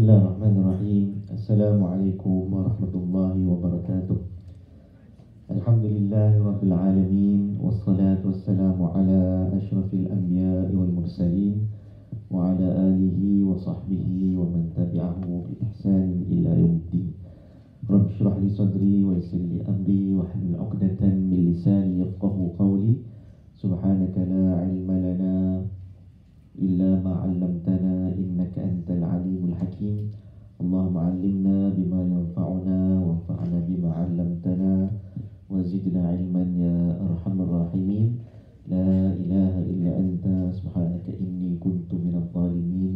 Bismillahirrahmanirrahim. Assalamualaikum warahmatullahi wabarakatuh. Alhamdulillahi rabbil alamin. Wassalatu wassalamu ala ashrafil anbiya'i wal mursalin wa ala alihi wa sahbihi wa man tabi'ahu bi ihsanin ila yaumiddin. Rabbi shrah li sadri wa yassir li amri wa hlul 'uqdatan min lisani yafqahu qawli. Subhanaka la 'ilma lana إلا ما علمتنا إنك أنت العليم الحكيم اللهم علمنا بما ينفعنا وانفعنا بما علمتنا وزدنا علما يا أرحم الراحمين لا إله إلا أنت سبحانك إني كنت من الظالمين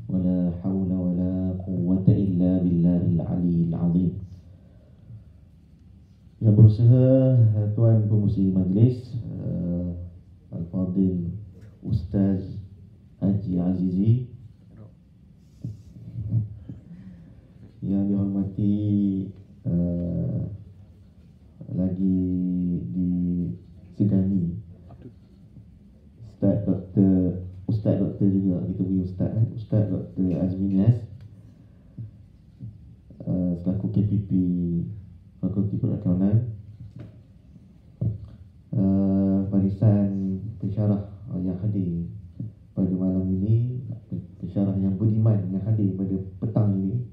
ولا حول ولا قوة إلا بالله العلي العظيم. Yang berusaha Tuan Pengurusi Majlis Al-Fadil Ustaz Haji Azizi, yang dihormati lagi disegani Ustaz Doktor juga, kita punya Ustaz Doktor Azmi Nias, selaku KPP Fakulti Perakaunan, barisan pensyarah yang hadir pada malam ini, pensyarah yang beriman yang hadir pada petang ini,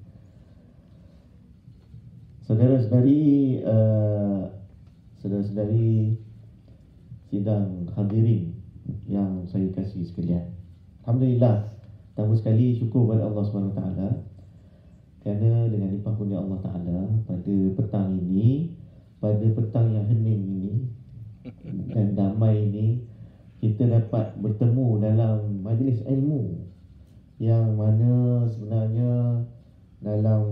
saudara-saudari sidang hadirin yang saya kasih sekalian. Alhamdulillah, pertama sekali syukur kepada Allah SWT kerana dengan limpah kurnia Allah Ta'ala pada petang ini, pada petang yang hening ini dan damai ini, kita dapat bertemu dalam majlis ilmu yang mana sebenarnya dalam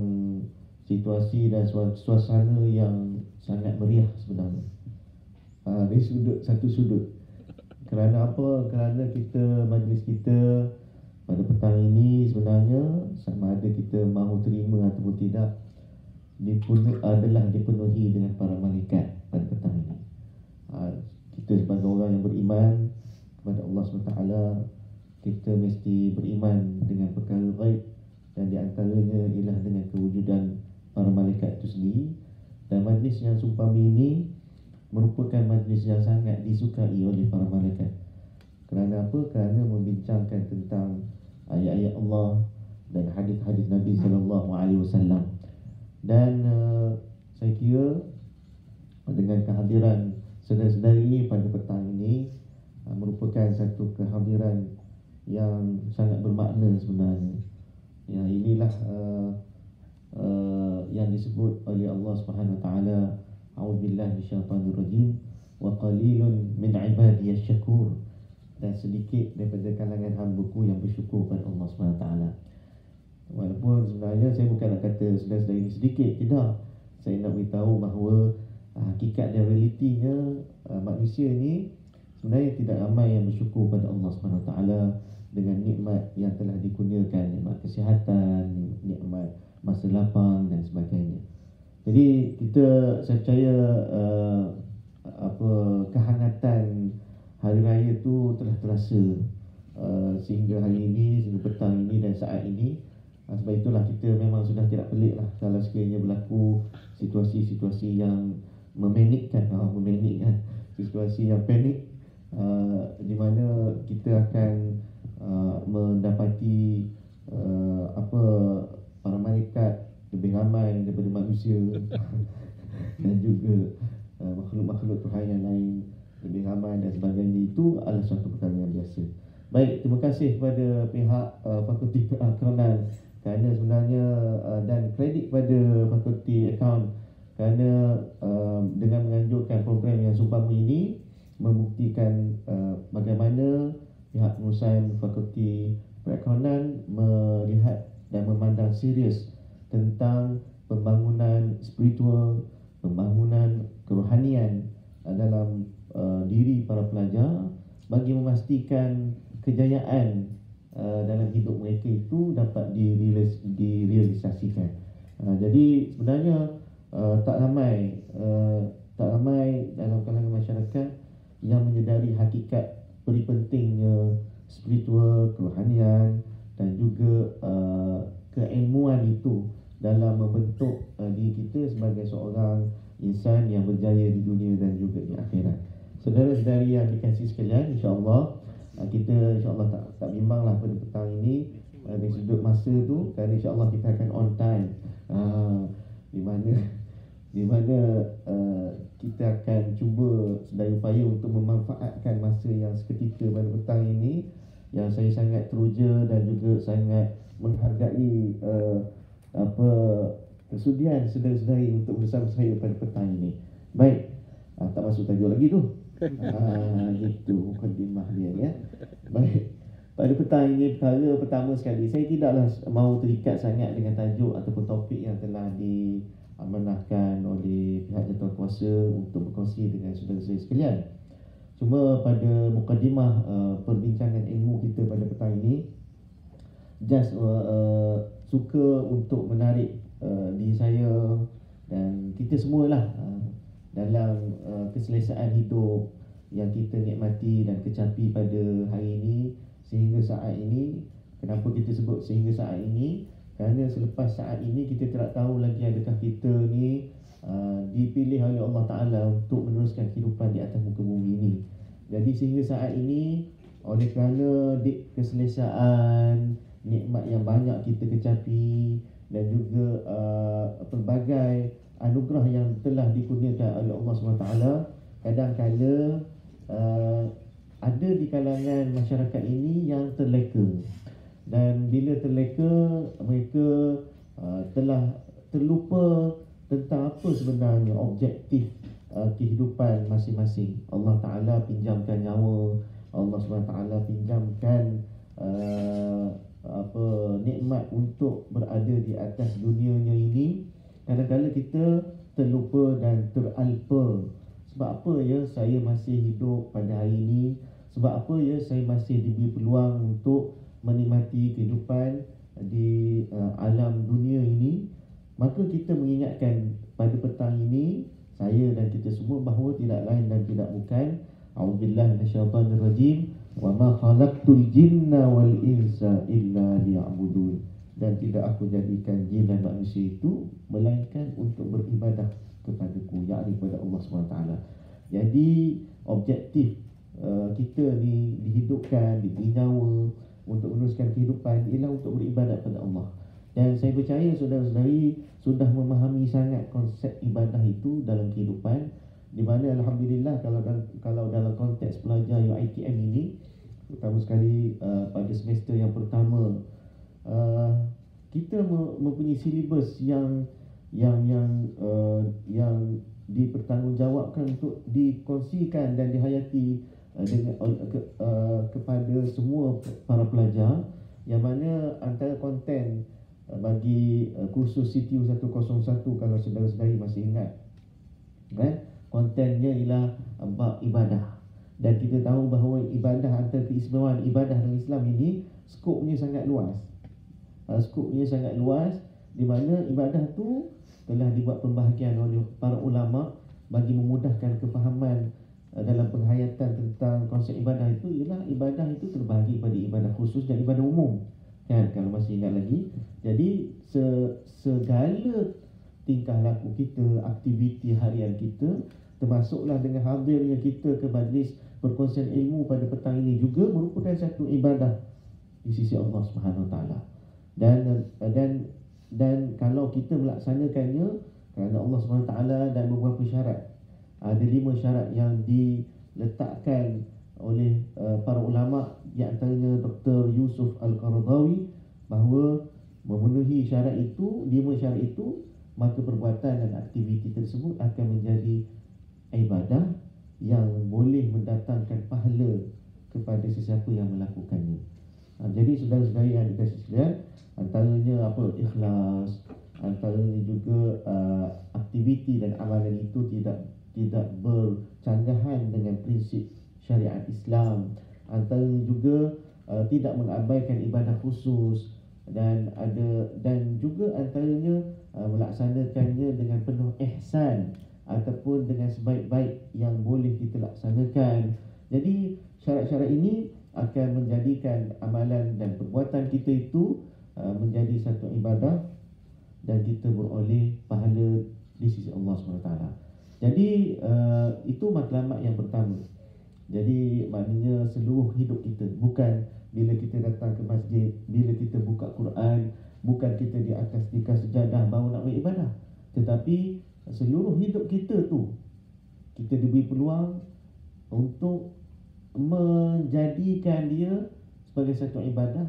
situasi dan suasana yang sangat meriah sebenarnya. Dari satu sudut. Kerana apa? Kerana majlis kita pada petang ini sebenarnya sama ada kita mahu terima ataupun tidak dipenuhi dengan para malaikat pada petang ini. Kita sebagai orang yang beriman kepada Allah SWT, kita mesti beriman dengan perkara baik, dan di antaranya ialah dengan kewujudan para malaikat itu sendiri. Dan majlis yang seumpama ini merupakan majlis yang sangat disukai oleh para malaikat. Kerana apa? Kerana membincangkan tentang ayat-ayat Allah dan hadis-hadis Nabi SAW. Dan saya kira dengan kehadiran saudara-saudari pada petang ini merupakan satu kehadiran yang sangat bermakna sebenarnya. Ya, inilah yang disebut oleh Allah Subhanahu Wa Taala, a'udzubillahi minasyaitanir rajim, wa qalilun min ibadiyasy syakur, dan sedikit daripada kalangan hamba-Ku yang bersyukur pada Allah Subhanahu Wa Taala. Walaupun sebenarnya saya bukan nak kata saudara-saudara ini sedikit, tidak. Saya nak beritahu bahawa hakikat dan realitinya manusia ini sebenarnya tidak ramai yang bersyukur pada Allah SWT dengan nikmat yang telah dikurniakan, nikmat kesihatan, nikmat masa lapang dan sebagainya. Jadi saya percaya kehangatan hari raya itu telah terasa sehingga hari ini, sehingga petang ini dan saat ini. Sebab itulah kita memang sudah tidak pelik lah kalau sekiranya berlaku situasi-situasi yang memenikkan, situasi yang panik, di mana kita akan mendapati para malaikat lebih ramai daripada manusia dan juga makhluk-makhluk Tuhan yang lain lebih ramai dan sebagainya. Itu adalah suatu perkara yang biasa. Baik, terima kasih kepada pihak Fakulti Perakaunan kerana sebenarnya dan kredit kepada Fakulti Akaun kerana dengan menganjurkan program yang seumpama ini membuktikan bagaimana pihak pengurusan Fakulti Perakaunan melihat dan memandang serius tentang pembangunan spiritual, pembangunan kerohanian dalam diri para pelajar bagi memastikan kejayaan dalam hidup mereka itu dapat direalisasikan. Jadi sebenarnya tak ramai dalam kalangan masyarakat yang menyedari hakikat beri pentingnya spiritual, kerohanian dan juga keilmuan itu dalam membentuk diri kita sebagai seorang insan yang berjaya di dunia dan juga di akhirat. Saudara-saudari yang dikasihi sekalian, insya-Allah kita insya-Allah tak bimbanglah pada petang ini dari sudut masa tu, kerana insya-Allah kita akan on time. Di mana kita akan cuba sedaya upaya untuk memanfaatkan masa yang seketika pada petang ini yang saya sangat teruja dan juga sangat menghargai kesudian saudara-saudari untuk bersama saya pada petang ini. Baik, tak masuk tajuk lagi tu. Itu mukadimah dia ya. Baik. Pada petang ini perkara pertama sekali, saya tidaklah mahu terikat sangat dengan tajuk ataupun topik yang telah diamanahkan oleh pihak jawatankuasa untuk berkongsi dengan saudara-saudara sekalian. Cuma pada mukadimah perbincangan ilmu kita pada petang ini, just suka untuk menarik diri saya dan kita semualah dalam keselesaan hidup yang kita nikmati dan kecapi pada hari ini sehingga saat ini. Kenapa kita sebut sehingga saat ini? Kerana selepas saat ini kita tidak tahu lagi adakah kita ni dipilih oleh Allah Ta'ala untuk meneruskan kehidupan di atas muka bumi ini. Jadi sehingga saat ini, oleh kerana keselesaan, nikmat yang banyak kita kecapi dan juga pelbagai anugerah yang telah dikurniakan oleh Allah SWT, kadang-kala ada di kalangan masyarakat ini yang terleka. Dan bila terleka, mereka telah terlupa tentang apa sebenarnya objektif kehidupan masing-masing. Allah Ta'ala pinjamkan nyawa, Allah SWT pinjamkan nikmat untuk berada di atas dunianya ini. Kadang-kadang kita terlupa dan teralpa. Sebab apa ya saya masih hidup pada hari ini? Sebab apa ya saya masih diberi peluang untuk menikmati kehidupan di alam dunia ini? Maka kita mengingatkan pada petang ini, saya dan kita semua, bahawa tidak lain dan tidak bukan, a'udzubillahi minasyaitanirrajim, wa ma khalaqtul jinna wal insa illa liya'budun. Dan tidak aku jadikan jin dan manusia itu melainkan untuk beribadah kepadaku, yakni kepada Allah SWT. Jadi objektif kita ni dihidupkan, diberi nyawa untuk meneruskan kehidupan ialah untuk beribadat kepada Allah. Dan saya percaya saudara-saudari sudah memahami sangat konsep ibadah itu dalam kehidupan, di mana alhamdulillah kalau dalam konteks pelajar UiTM ini, terutama sekali pada semester yang pertama, kita mempunyai silibus yang dipertanggungjawabkan untuk dikongsikan dan dihayati kepada semua para pelajar, yang mana antara konten bagi kursus CTU 101, kalau saudara-saudari masih ingat, kontennya ialah bab ibadah. Dan kita tahu bahawa ibadah, antara keistimewaan ibadah dalam Islam ini, skopnya sangat luas. Di mana ibadah tu telah dibuat pembahagian oleh para ulama bagi memudahkan kefahaman dalam penghayatan tentang konsep ibadah itu. Ialah ibadah itu terbahagi pada ibadah khusus dan ibadah umum, kan, kalau masih ingat lagi. Jadi segala tingkah laku kita, aktiviti harian kita, termasuklah dengan hadirnya kita ke majlis perkongsian ilmu pada petang ini, juga merupakan satu ibadah di sisi Allah Subhanahu Wa Taala. Dan kalau kita melaksanakannya kerana Allah Subhanahu Wa Taala dan beberapa syarat, ada 5 syarat yang diletakkan oleh para ulama, di antaranya Dr. Yusuf Al-Qaradawi, bahawa memenuhi syarat itu, 5 syarat itu, maka perbuatan dan aktiviti tersebut akan menjadi ibadah yang boleh mendatangkan pahala kepada sesiapa yang melakukannya. Jadi saudara-saudari yang dikasihi sekalian, antaranya ikhlas, antaranya juga aktiviti dan amalan itu tidak bercanggahan dengan prinsip syariat Islam, antaranya juga tidak mengabaikan ibadah khusus, dan juga antaranya melaksanakannya dengan penuh ihsan ataupun dengan sebaik-baik yang boleh kita laksanakan. Jadi syarat-syarat ini akan menjadikan amalan dan perbuatan kita itu menjadi satu ibadah dan kita beroleh pahala di sisi Allah SWT. Jadi itu matlamat yang pertama. Jadi maknanya seluruh hidup kita, bukan bila kita datang ke masjid, bila kita buka Quran, bukan kita di atas tikar sejadah baru nak beribadah, tetapi seluruh hidup kita tu kita diberi peluang untuk menjadikan dia sebagai satu ibadah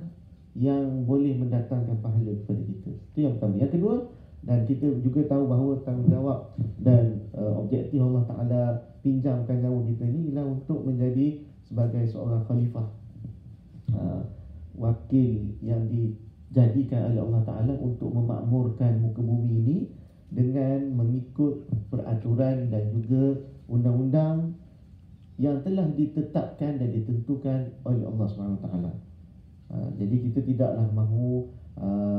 yang boleh mendatangkan pahala kepada kita. Itu yang pertama. Yang kedua, dan kita juga tahu bahawa tanggungjawab dan objektif Allah Ta'ala pinjamkan nyawa kita ni ialah untuk menjadi sebagai seorang khalifah, wakil yang dijadikan oleh Allah Ta'ala untuk memakmurkan muka bumi ini dengan mengikut peraturan dan juga undang-undang yang telah ditetapkan dan ditentukan oleh Allah SWT. Jadi kita tidaklah mahu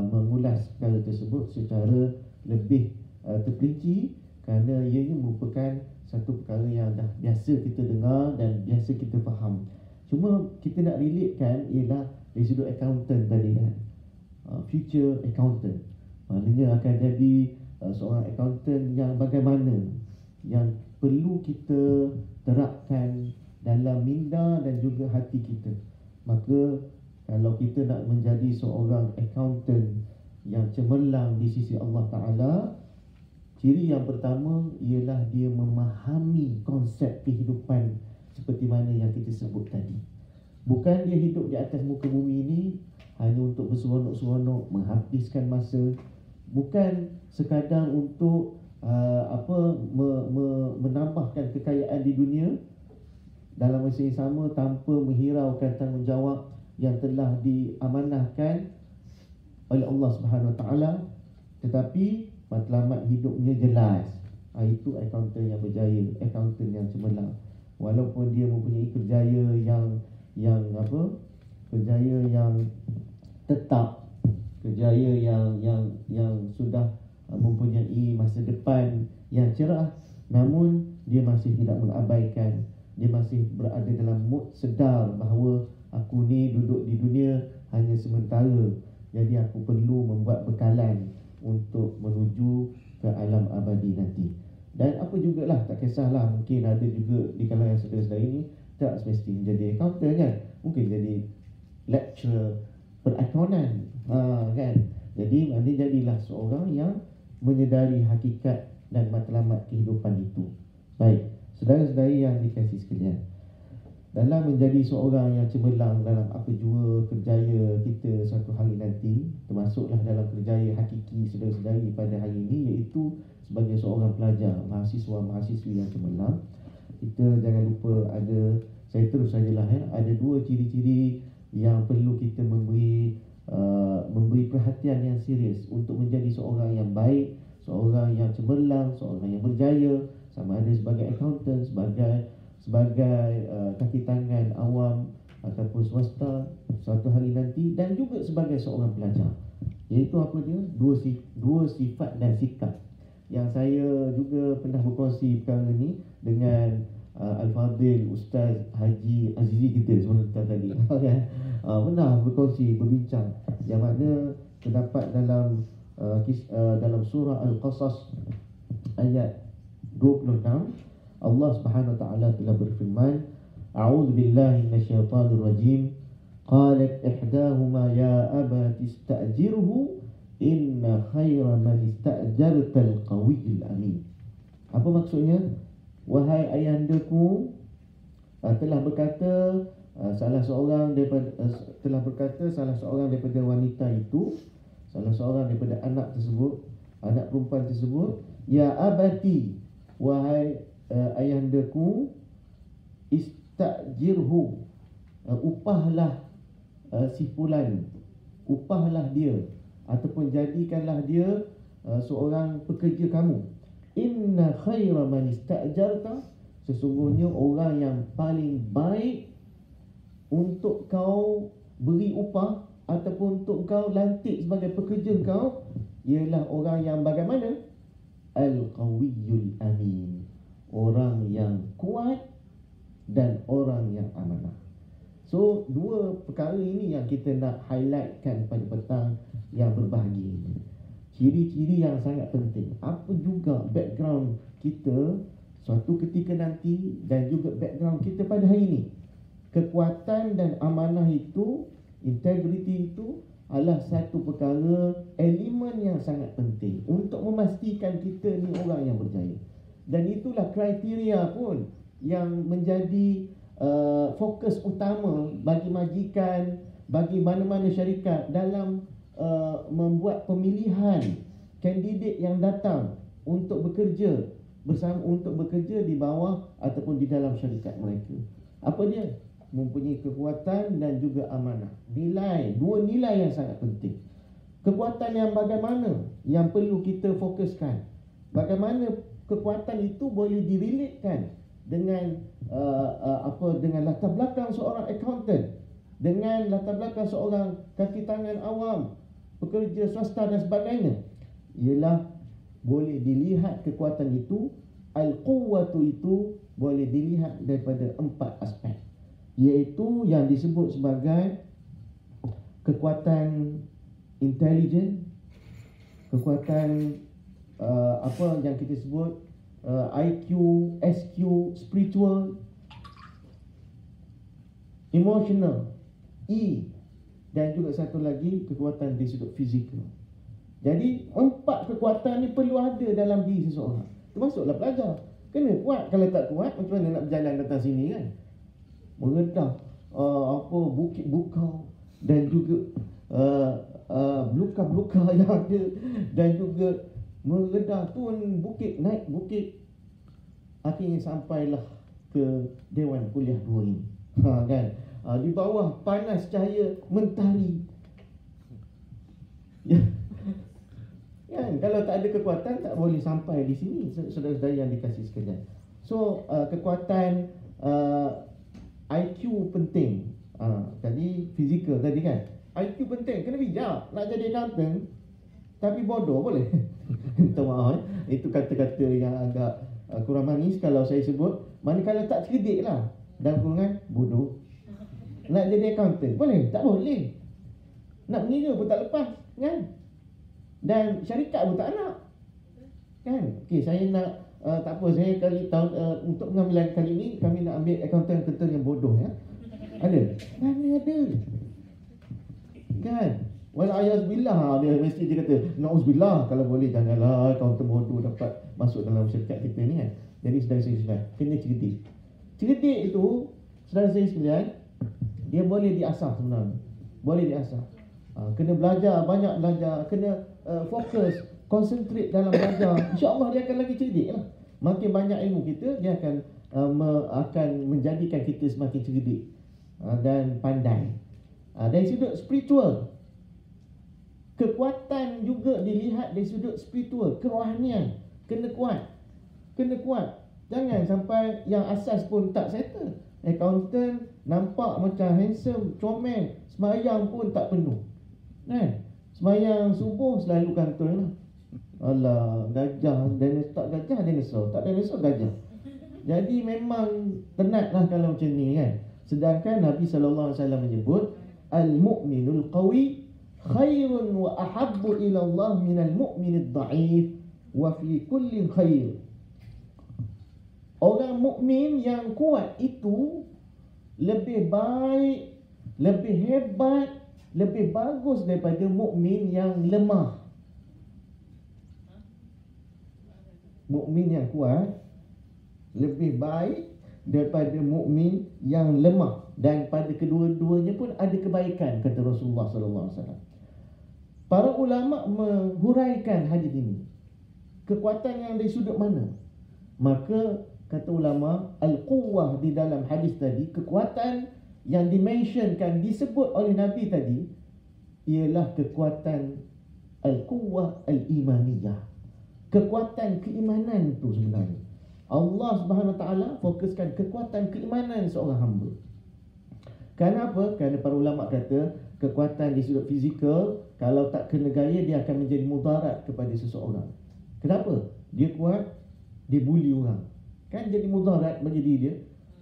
mengulas perkara tersebut secara lebih terperinci, kerana ianya merupakan satu perkara yang dah biasa kita dengar dan biasa kita faham. Cuma kita nak relatekan ialah dari sudut accountant tadi kan, future accountant, maknanya akan jadi seorang accountant yang bagaimana, yang perlu kita terapkan dalam minda dan juga hati kita. Maka kalau kita nak menjadi seorang accountant yang cemerlang di sisi Allah Ta'ala, ciri yang pertama ialah dia memahami konsep kehidupan seperti mana yang kita sebut tadi. Bukan dia hidup di atas muka bumi ini hanya untuk berseronok-seronok, menghabiskan masa, bukan sekadar untuk menambahkan kekayaan di dunia dalam masa yang sama tanpa menghiraukan tanggungjawab yang telah diamanahkan oleh Allah Subhanahu Wa Taala, tetapi matlamat hidupnya jelas. Itu accountant yang berjaya, accountant yang cemerlang. Walaupun dia mempunyai kerjaya kerjaya yang tetap, kerjaya yang sudah mempunyai masa depan yang cerah, namun dia masih tidak mengabaikan, dia masih berada dalam mood sedar bahawa aku ni duduk di dunia hanya sementara, jadi aku perlu membuat bekalan untuk menuju ke alam abadi nanti. Dan apa jugalah, tak kisahlah, mungkin ada juga di kalangan saudara-saudara ini tak semestinya jadi accountant kan, mungkin jadi lecturer perakaunan kan. Jadi maknanya jadilah seorang yang menyedari hakikat dan matlamat kehidupan itu. Baik, saudara-saudara yang dikasihi sekalian, dalam menjadi seorang yang cemerlang dalam apa jua kerjaya kita satu hari nanti, termasuklah dalam kerjaya hakiki saudara-saudari pada hari ini, iaitu sebagai seorang pelajar, mahasiswa-mahasiswi yang cemerlang, kita jangan lupa saya terus sajalah ada dua ciri-ciri yang perlu kita memberi perhatian yang serius untuk menjadi seorang yang baik, seorang yang cemerlang, seorang yang berjaya, sama ada sebagai accountant, sebagai kaki tangan awam ataupun swasta suatu hari nanti, dan juga sebagai seorang pelajar. Iaitu apa dia? Dua sifat dan sikap yang saya juga pernah berkongsi perkara ni dengan Al-Fadhil Ustaz Haji Azizi kita sebentar tadi kan. Pernah berbincang yang mana terdapat dalam surah Al-Qasas ayat 26, Allah Subhanahu Wa Taala telah berfirman, A'udzu billahi minasyaitonir rajim. Qalat ihdahuma ya abati ista'jirhu inna khayra man ista'jartal qawiyyul amin. Apa maksudnya? Wahai ayahandaku, telah berkata salah seorang daripada wanita itu, salah seorang daripada anak perempuan tersebut, ya abati, wahai ayahandaku, istajirhu, upahlah si fulan, upahlah dia ataupun jadikanlah dia seorang pekerja kamu. Inna khaira man istajarta, sesungguhnya orang yang paling baik untuk kau beri upah ataupun untuk kau lantik sebagai pekerja kau ialah orang yang bagaimana? Al-Qawiyyul Amin, orang yang kuat dan orang yang amanah. So, dua perkara ini yang kita nak highlightkan pada petang yang berbahagia. Ciri-ciri yang sangat penting. Apa juga background kita suatu ketika nanti dan juga background kita pada hari ini. Kekuatan dan amanah itu, integriti itu adalah satu perkara, elemen yang sangat penting untuk memastikan kita ni orang yang berjaya. Dan itulah kriteria pun yang menjadi fokus utama bagi majikan, bagi mana-mana syarikat dalam membuat pemilihan kandidat yang datang untuk bekerja di bawah ataupun di dalam syarikat mereka. Apa dia? Mempunyai kekuatan dan juga amanah. Dua nilai yang sangat penting. Kekuatan yang bagaimana yang perlu kita fokuskan. Bagaimana kekuatan itu boleh direlatekan dengan dengan latar belakang seorang accountant, dengan latar belakang seorang kaki tangan awam, pekerja swasta dan sebagainya. Ialah boleh dilihat kekuatan itu, al-quwwatu itu boleh dilihat daripada 4 aspek, iaitu yang disebut sebagai kekuatan intelijen, kekuatan apa yang kita sebut IQ, SQ, spiritual, emotional, E, dan juga satu lagi kekuatan di sudut fizikal. Jadi 4 kekuatan ni perlu ada dalam diri seseorang. Termasuklah pelajar. Kena kuat. Kalau tak kuat, macam mana nak berjalan datang sini kan? Meredah bukit bukau dan juga belukar-belukar yang ada, dan juga meredah turun bukit, naik bukit, akhirnya sampailah ke Dewan Kuliah 2 ini. Kan? Di bawah panas cahaya mentari. Ya. Kan, kalau tak ada kekuatan tak boleh sampai di sini, saudara-saudara yang dikasihi sekalian. So kekuatan IQ penting. Tadi fizikal tadi kan. IQ penting, kena bijak. Nak jadi accountant tapi bodoh boleh? Minta maaf, itu kata-kata yang agak kurang manis kalau saya sebut. Manakala tak cerdik lah, dan kurungan bodoh. Nak jadi accountant boleh? Tak boleh. Nak meniaga pun tak lepas kan? Dan syarikat pun tak nak kan? Okey, saya nak tak apa, saya untuk pengambilan kali ini kami nak ambil accountant yang bodoh ya. Ada? Mana ada? Kan? Wal'ayazbillah, dia mesti dia kata na'uzubillah, kalau boleh janganlah accountant bodoh dapat masuk dalam syarikat kita ni kan. Jadi saudara saya sekalian, kena cerdik. Cerdik itu, saudara saya sekalian, dia boleh diasah sebenarnya. Boleh diasah. Kena belajar, banyak belajar, kena fokus, concentrate dalam belajar. InsyaAllah dia akan lagi cerdik lah. Makin banyak ilmu kita, dia akan menjadikan kita semakin cerdik dan pandai. Dari sudut spiritual, kekuatan juga dilihat dari sudut spiritual, kerohanian. Kena kuat. Kena kuat. Jangan sampai yang asas pun tak settle. Accountant nampak macam handsome, comel, semayang pun tak penuh kan? Semayang subuh selalu kantor lah. Alah, gajah, tak gajah, dinosaur. Tak dinosaur, gajah. Jadi memang tenatlah kalau macam ni kan. Sedangkan Nabi SAW menyebut al-mu'minul qawi khairun wa ahabbu ila Allah minal mu'minid da'if wa fi kulli khair. Orang mukmin yang kuat itu lebih baik, lebih hebat, lebih bagus daripada mukmin yang lemah. Mukmin yang kuat lebih baik daripada mukmin yang lemah, dan pada kedua-duanya pun ada kebaikan, kata Rasulullah sallallahu alaihi wasallam. Para ulama menghuraikan hadis ini. Kekuatan yang dari sudut mana? Maka kata ulama, al-quwwah di dalam hadis tadi, kekuatan yang dimentionkan, disebut oleh Nabi tadi, ialah kekuatan al-quwwah al-imaniyah. Kekuatan keimanan itu sebenarnya. Allah Subhanahu Wa Taala fokuskan kekuatan keimanan seorang hamba. Kenapa? Kerana para ulama kata kekuatan di sudut fizikal, kalau tak kena gaya, dia akan menjadi mudarat kepada seseorang. Kenapa? Dia kuat, dia bully orang, kan jadi mudarat bagi diri dia.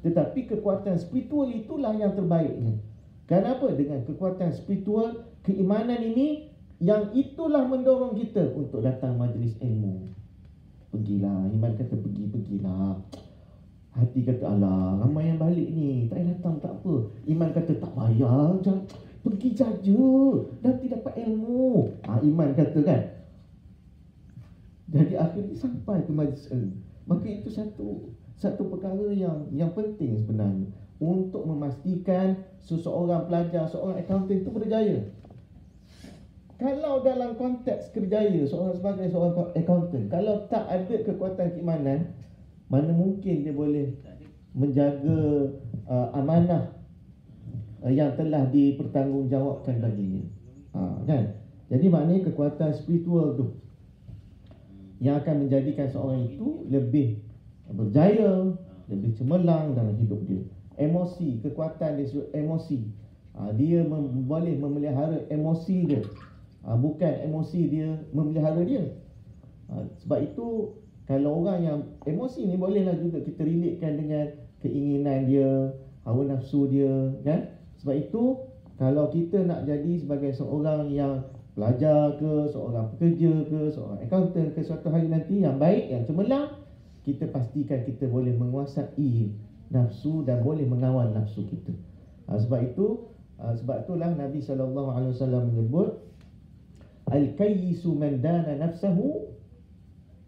Tetapi kekuatan spiritual itulah yang terbaiknya. Kenapa? Dengan kekuatan spiritual, keimanan ini Yang itulah mendorong kita untuk datang majlis ilmu. Pergilah, iman kata pergilah. Hati kata alah, ramai yang balik ni, tak payah datang tak apa. Iman kata tak payah, jangan, pergi saja, nanti dapat ilmu. Iman kata kan. Jadi akhirnya sampai ke majlis ilmu. Maka itu satu perkara yang penting sebenarnya untuk memastikan seseorang pelajar, seorang accountant itu berjaya. Kalau dalam konteks kerjaya sebagai seorang accountant, kalau tak ada kekuatan keimanan, mana mungkin dia boleh menjaga amanah yang telah dipertanggungjawabkan baginya. Kan? Jadi maknanya kekuatan spiritual tu yang akan menjadikan seorang itu lebih berjaya, lebih cemerlang dalam hidup dia. Emosi, kekuatan dia emosi. Dia boleh memelihara emosi dia. Bukan emosi dia memelihara dia. Sebab itu kalau orang yang emosi ni bolehlah juga kita relatekan dengan keinginan dia, hawa nafsu dia, kan? Sebab itu kalau kita nak jadi sebagai seorang yang pelajar ke, seorang pekerja ke, seorang accountant ke, suatu hari nanti yang baik, yang cemerlang, kita pastikan kita boleh menguasai nafsu dan boleh mengawal nafsu kita. Sebab itulah Nabi SAW menyebut al-kayyisu man dana nafsahu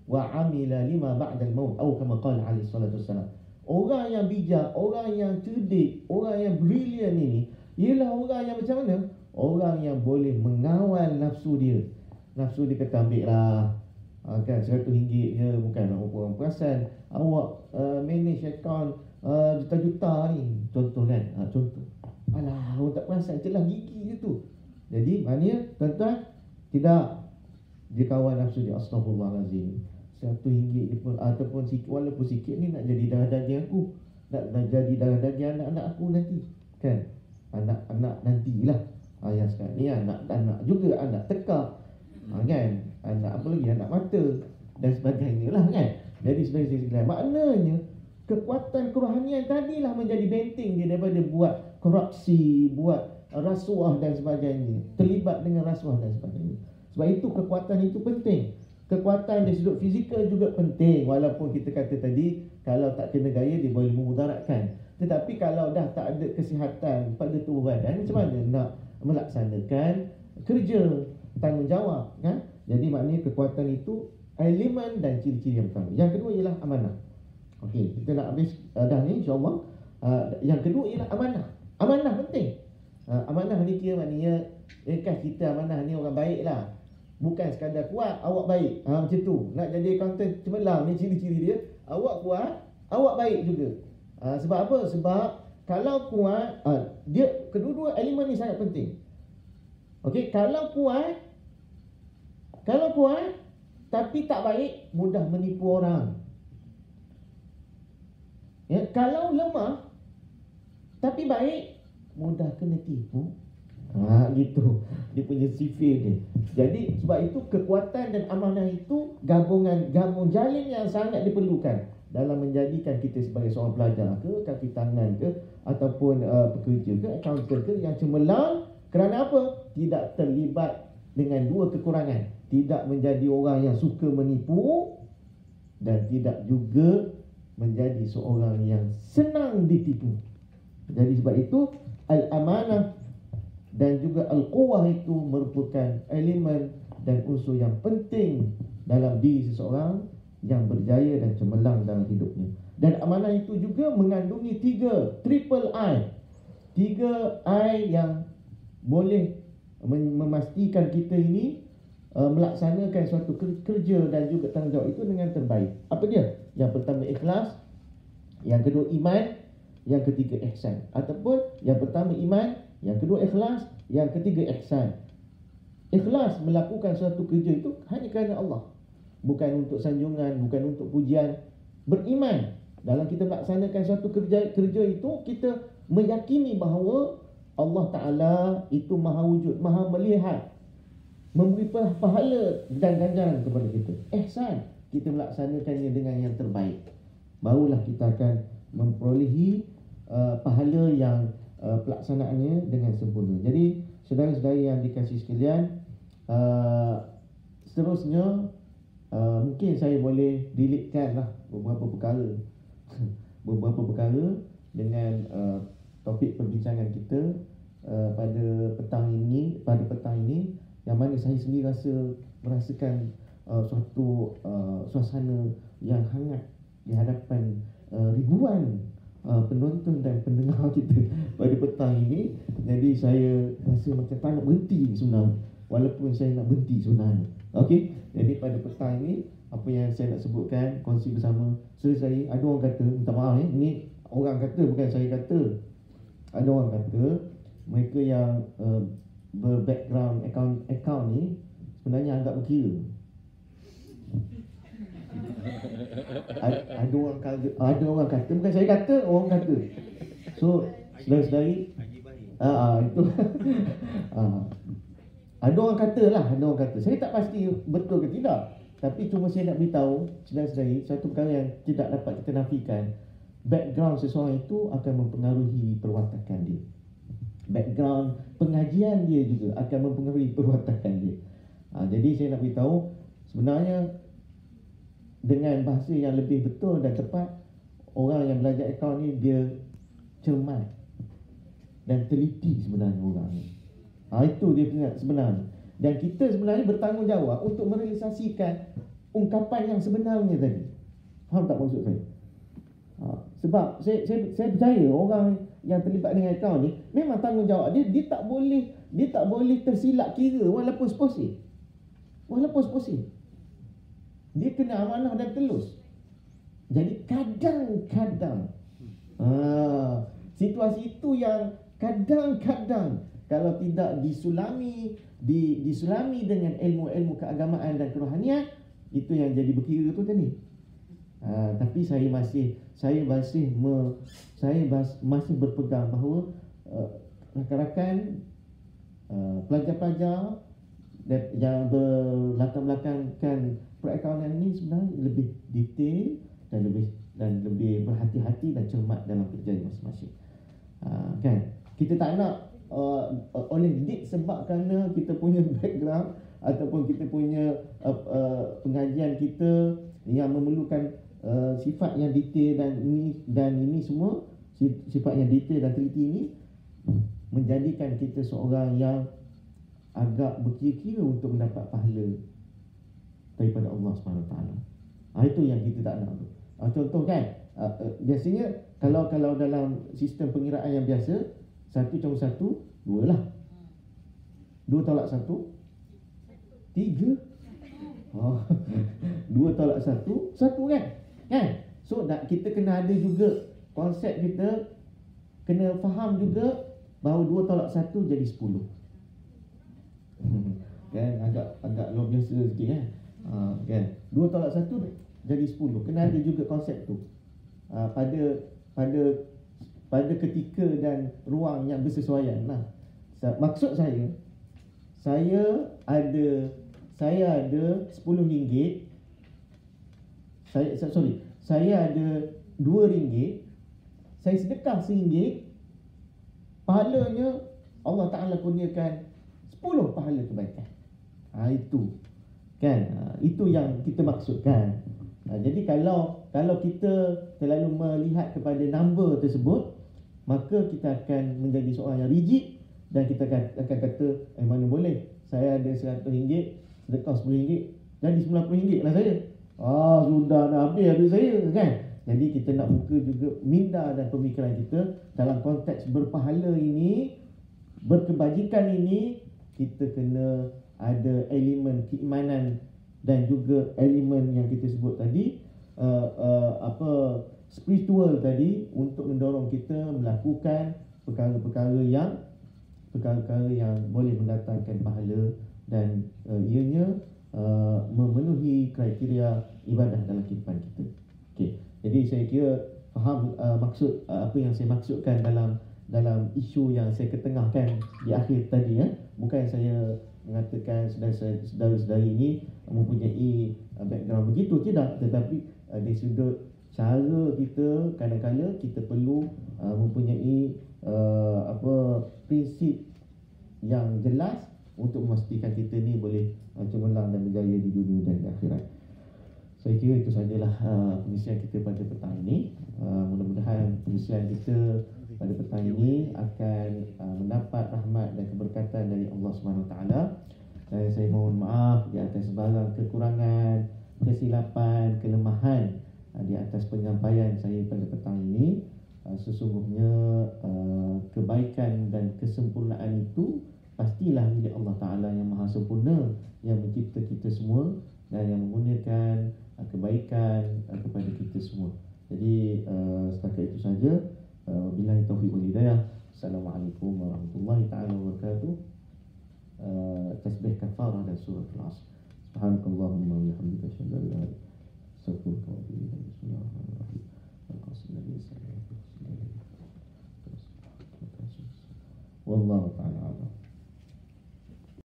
wa amila lima ba'dal maut, atau kama qala alaihi salatu wassalam. Orang yang bijak, orang yang cerdik, orang yang brilliant ini ialah orang yang macam mana? Orang yang boleh mengawal nafsu dia. Nafsu dia kata ambil lah, kan RM100 je, bukan nak orang perasan. Awak manage account juta-juta ni, contoh kan, contoh. Alah, orang tak perasan, celah gigi je tu. Jadi maknanya tuan-tuan, tidak, dia kawal nafsu dia. Astaghfirullahalazim, RM100 je pun, ataupun sikit, walaupun sikit ni nak jadi darah daging aku, nak jadi darah daging anak-anak aku nanti, kan? Anak-anak nantilah. Yang sekarang ni anak juga, anak tekak, kan? Anak apa lagi, anak mata dan sebagainya lah, kan? Jadi sebenarnya maknanya kekuatan kerohanian tadilah menjadi benteng dia daripada buat korupsi, buat rasuah dan sebagainya, terlibat dengan rasuah dan sebagainya. Sebab itu kekuatan itu penting. Kekuatan dari sudut fizikal juga penting. Walaupun kita kata tadi, kalau tak kena gaya dia boleh memudaratkan. Tetapi kalau dah tak ada kesihatan pada tubuh badan, macam mana nak melaksanakan kerja, tanggungjawab, kan? Jadi maknanya kekuatan itu elemen dan ciri-ciri yang pertama. Yang kedua ialah amanah. Okey, kita nak habis dah ni insya-Allah. Yang kedua ialah amanah. Amanah penting. Amanah ni kira maknanya kita amanah ni orang baik lah. Bukan sekadar kuat, awak baik. Macam tu. Nak jadi accountant cemerlang, ni ciri-ciri dia. Awak kuat, awak baik juga. Sebab apa? Sebab kalau kuat, dia kedua-dua elemen ni sangat penting. Okey, kalau kuat tapi tak baik, mudah menipu orang. Ya, kalau lemah tapi baik, mudah kena tipu. Gitu. Dia punya sifat dia. Jadi sebab itu kekuatan dan amanah itu gabung jalin yang sangat diperlukan dalam menjadikan kita sebagai seorang pelajar ke, kaki tangan ke, ataupun pekerja ke, accountant ke, yang cemerlang. Kerana apa? Tidak terlibat dengan dua kekurangan. Tidak menjadi orang yang suka menipu, dan tidak juga menjadi seorang yang senang ditipu. Jadi sebab itu al-amanah dan juga al-quwah itu merupakan elemen dan unsur yang penting dalam diri seseorang yang berjaya dan cemerlang dalam hidupnya. Dan amanah itu juga mengandungi triple I. 3 I yang boleh memastikan kita ini melaksanakan suatu kerja dan juga tanggungjawab itu dengan terbaik. Apa dia? Yang pertama ikhlas, yang kedua iman, yang ketiga ihsan. Ataupun yang pertama iman, yang kedua ikhlas, yang ketiga ihsan. Ikhlas melakukan suatu kerja itu hanya kerana Allah, bukan untuk sanjungan, bukan untuk pujian. Beriman dalam kita melaksanakan suatu kerja itu, kita meyakini bahawa Allah Ta'ala itu maha wujud, maha melihat, memberi pahala dan ganjaran kepada kita. Ihsan, kita melaksanakannya dengan yang terbaik, barulah kita akan memperolehi pahala yang pelaksanaannya dengan sempurna. Jadi saudara-saudara yang dikasihi sekalian, Seterusnya mungkin saya boleh deletekan lah beberapa perkara beberapa perkara dengan topik perbincangan kita pada petang ini yang mana saya sendiri merasakan suatu suasana yang hangat di hadapan ribuan penonton dan pendengar kita pada petang ini. Jadi saya rasa macam tak nak berhenti sebenarnya, walaupun saya nak berhenti sebenarnya. Okey, jadi pada petang ini apa yang saya nak sebutkan, kongsi bersama saya. Ada orang kata, minta maaf ini orang kata, bukan saya kata. Ada orang kata mereka yang berbackground account ni sebenarnya agak berkira. Ada orang kata, bukan saya kata, orang kata. So saudara-saudari, itu ada orang kata lah, ada orang kata. Saya tak pasti betul ke tidak, tapi cuma saya nak beritahu saudara-saudari satu perkara yang tidak dapat kita nafikan. Background seseorang itu akan mempengaruhi perwatakan dia. Background pengajian dia juga akan mempengaruhi perwatakan dia. Jadi saya nak beritahu, sebenarnya dengan bahasa yang lebih betul dan tepat, orang yang belajar akaun ni dia cermat dan teliti sebenarnya orang ni. Itu dia sebenarnya. Dan kita sebenarnya bertanggungjawab untuk merealisasikan ungkapan yang sebenarnya tadi. Faham tak maksud saya? Sebab saya percaya orang yang terlibat dengan akaun ni memang tanggungjawab dia. Dia tak boleh tersilap kira walaupun seposil. Dia kena amanah dan telus. Jadi kadang-kadang situasi itu yang kadang-kadang kalau tidak disulami dengan ilmu-ilmu keagamaan dan kerohanian, itu yang jadi berkira tu tadi. Tapi saya masih berpegang bahawa rakan-rakan pelajar-pelajar yang berlatar belakangkan perakaunan ini sebenarnya lebih detail dan lebih berhati-hati dan cermat dalam kerja masing-masing. Kan? Kita tak nak oleh sebab kerana kita punya background ataupun kita punya pengajian kita yang memerlukan sifat yang detail dan ini semua, sifat yang detail dan teliti ini menjadikan kita seorang yang agak berkira-kira untuk mendapat pahala daripada Allah SWT. Itu yang kita tak nak. Contoh kan, biasanya kalau dalam sistem pengiraan yang biasa, 1 + 1 2 lah. 2 tolak 1 3. 2 tolak 1 1 kan? So kita kena ada juga konsep, kita kena faham juga bahawa 2 tolak 1 jadi 10. Kan agak luar biasa sikit kan? Kan 2 tolak 1 jadi 10. Kena ada juga konsep tu pada ketika dan ruang yang bersesuaian lah. Maksud saya ada RM10. Saya ada RM2. Saya sedekah RM1. Pahalanya Allah Ta'ala kurniakan 10 pahala kebaikan. Itu kan, itu yang kita maksudkan. Jadi kalau kita terlalu melihat kepada number tersebut, maka kita akan menjadi seorang yang rigid dan kita akan kata, mana boleh saya ada RM100, sedekah RM10, jadi RM90 lah saya. Sudah dah habis habis saya kan. Jadi kita nak buka juga minda dan pemikiran kita dalam konteks berpahala ini, berkebajikan ini. Kita kena ada elemen keimanan dan juga elemen yang kita sebut tadi, spiritual tadi, untuk mendorong kita melakukan perkara-perkara yang boleh mendatangkan pahala dan ianya memenuhi kriteria ibadah dalam kehidupan kita. Okey, jadi saya kira faham maksud apa yang saya maksudkan dalam isu yang saya ketengahkan di akhir tadi. Bukan saya mengatakan saudara-saudari ini mempunyai background begitu, tidak, tetapi dari sudut cara kita, kadang-kadang kita perlu mempunyai prinsip yang jelas untuk memastikan kita ni boleh cemerlang dan berjaya di dunia dan di akhirat. Saya kira itu sajalah pengisian kita pada petang ini. Mudah-mudahan pengisian kita pada petang ini akan mendapat rahmat dan keberkatan dari Allah Subhanahu Wa Taala. Dan saya mohon maaf di atas sebarang kekurangan, kesilapan, kelemahan di atas penyampaian saya pada petang ini. Sesungguhnya kebaikan dan kesempurnaan itu pastilah milik Allah Ta'ala yang maha sempurna, yang mencipta kita semua dan yang mengurniakan kebaikan kepada kita semua. Jadi setakat itu saja. Billahi taufiq wal hidayah. Assalamualaikum warahmatullahi taala wabarakatuh. Tasbih kafarah dan surah Al-Asr. Subhanakallahumma wa bihamdika asyhadu an la ilaha illa anta astaghfiruka wa atubu ilaik. Bismillahirrahmanirrahim. Wallahu ta'ala